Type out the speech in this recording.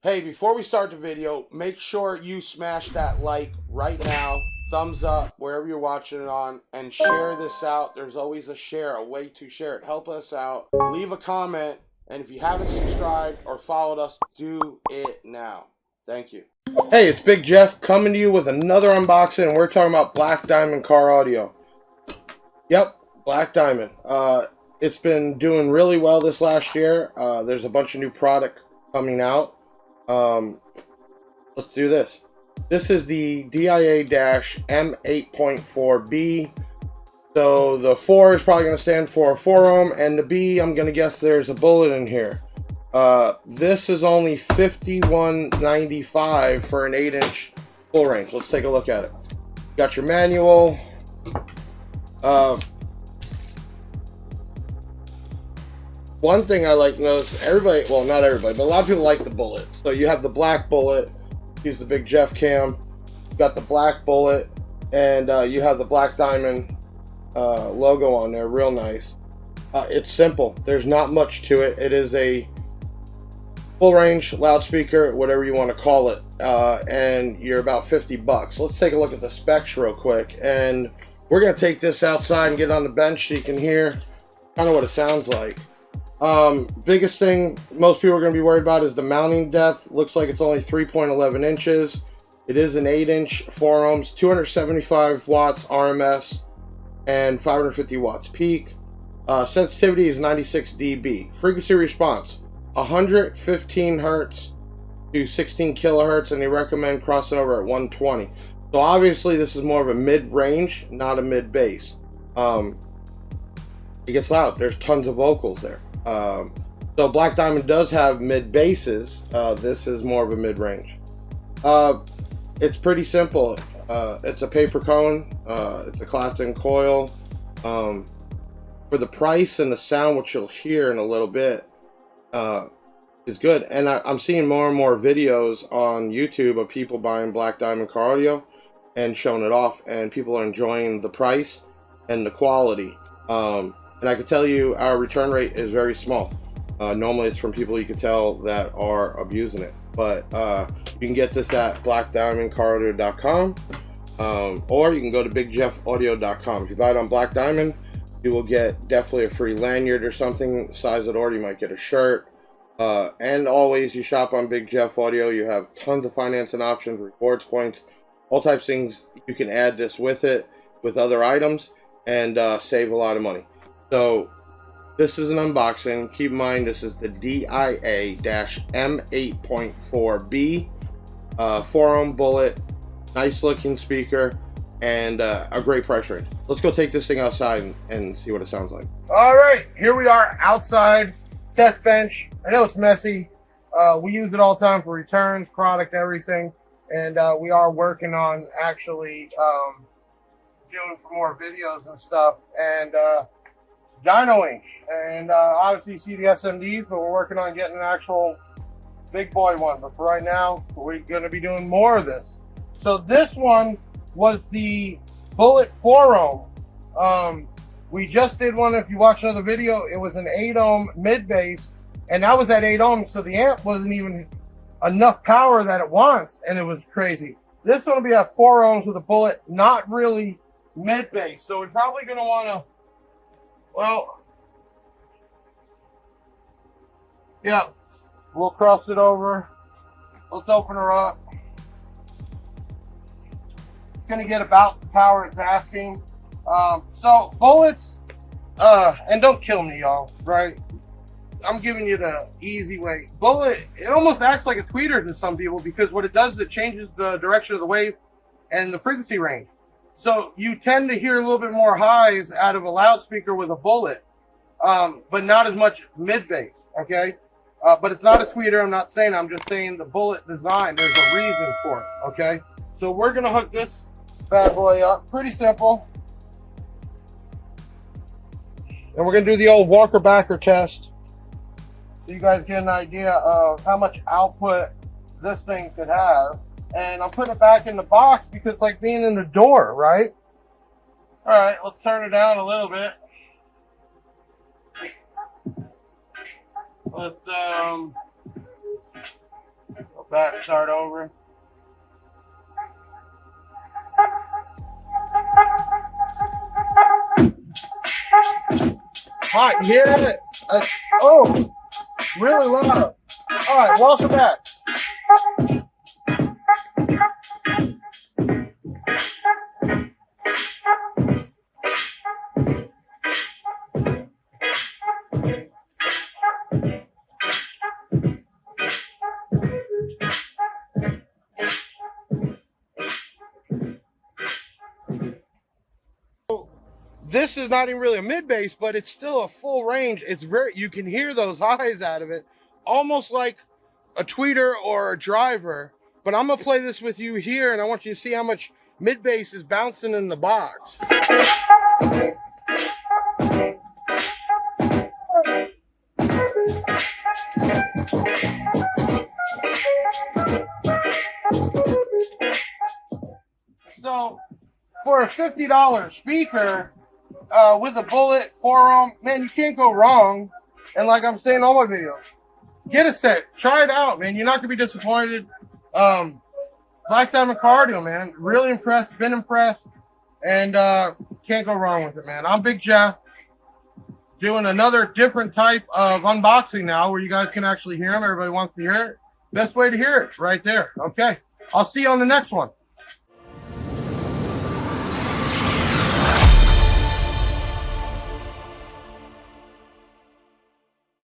Hey, before we start the video, make sure you smash that like right now, thumbs up wherever you're watching it on, and share this out. There's always a share, a way to share it. Help us out. Leave a comment, and if you haven't subscribed or followed us, do it now. Thank you. Hey, it's Big Jeff coming to you with another unboxing, and we're talking about Black Diamond car audio. Yep, Black Diamond. It's been doing really well this last year. There's a bunch of new product coming out. Let's do this. This is the DIA-M8.4B. So the 4 is probably going to stand for 4 ohm, and the B, I'm going to guess there's a bullet in here. This is only $51.95 for an 8-inch full range. Let's take a look at it. You got your manual. One thing I like to notice, everybody, well, not everybody, but a lot of people like the bullet. So you have the black bullet, use the Big Jeff cam. You got the black bullet, and you have the Black Diamond logo on there, real nice. It's simple. There's not much to it. It is a full range loudspeaker, whatever you want to call it, and you're about 50 bucks. Let's take a look at the specs real quick, and we're gonna take this outside and get on the bench so you can hear kind of what it sounds like. Biggest thing most people are going to be worried about is the mounting depth. Looks like it's only 3.11 inches. It is an 8-inch 4 ohms, 275 watts RMS, and 550 watts peak. Sensitivity is 96 dB. Frequency response 115 hertz to 16 kilohertz, and they recommend crossing over at 120. So obviously this is more of a mid-range, not a mid-bass. It gets loud. There's tons of vocals there. So Black Diamond does have mid basses. This is more of a mid range. It's pretty simple. It's a paper cone. It's a Clapton coil. For the price and the sound, which you'll hear in a little bit, is good. And I'm seeing more and more videos on YouTube of people buying Black Diamond car audio and showing it off, and people are enjoying the price and the quality. And I can tell you our return rate is very small. Normally it's from people you can tell that are abusing it. But you can get this at blackdiamondcaraudio.com, or you can go to bigjeffaudio.com. If you buy it on Black Diamond, you will get definitely a free lanyard or something. Size of order, you might get a shirt. And always, you shop on Big Jeff Audio, you have tons of financing options, rewards points, all types of things. You can add this with it, with other items, and save a lot of money. So this is an unboxing. Keep in mind this is the DIA-M8.4B 4 ohm bullet, nice looking speaker, and a great price range. Let's go take this thing outside and see what it sounds like. All right, here we are outside, test bench. I know it's messy. We use it all the time for returns, product, everything, and we are working on actually doing for more videos and stuff, and dynoing, and obviously you see the SMDs, but we're working on getting an actual big boy one. But for right now, we're going to be doing more of this. So this one was the Bullet 4 ohm. We just did one. If you watch another video, it was an 8 ohm mid bass, and that was at 8 ohms, so the amp wasn't even enough power that it wants, and it was crazy. This one will be at 4 ohms with a Bullet, not really mid bass, so we're probably going to want to, well, yeah, we'll cross it over. Let's open her up. It's going to get about the power it's asking. So bullets, and don't kill me, y'all, right? I'm giving you the easy way. Bullet, it almost acts like a tweeter to some people, because what it does is it changes the direction of the wave and the frequency range. So you tend to hear a little bit more highs out of a loudspeaker with a bullet, but not as much mid bass, okay? But it's not a tweeter, I'm not saying, I'm just saying the bullet design, there's a reason for it, okay? So we're gonna hook this bad boy up, pretty simple. And we're gonna do the old Walker Backer test, so you guys get an idea of how much output this thing could have. And I'm putting it back in the box because it's like being in the door, right? All right, let's turn it down a little bit. Let's start over. Hot, you hear it? Oh, really loud. All right, welcome back. This is not even really a mid bass, but it's still a full range. It's very, you can hear those highs out of it, almost like a tweeter or a driver. But I'm gonna play this with you here, and I want you to see how much mid bass is bouncing in the box. So for a $50 speaker, with a bullet, 4-ohm, man, you can't go wrong. And like I'm saying in all my videos, get a set, try it out, man. You're not gonna be disappointed. Black Diamond cardio, man. Really impressed, been impressed, and can't go wrong with it, man. I'm Big Jeff, doing another different type of unboxing now, where you guys can actually hear them. Everybody wants to hear it. Best way to hear it, right there. Okay, I'll see you on the next one.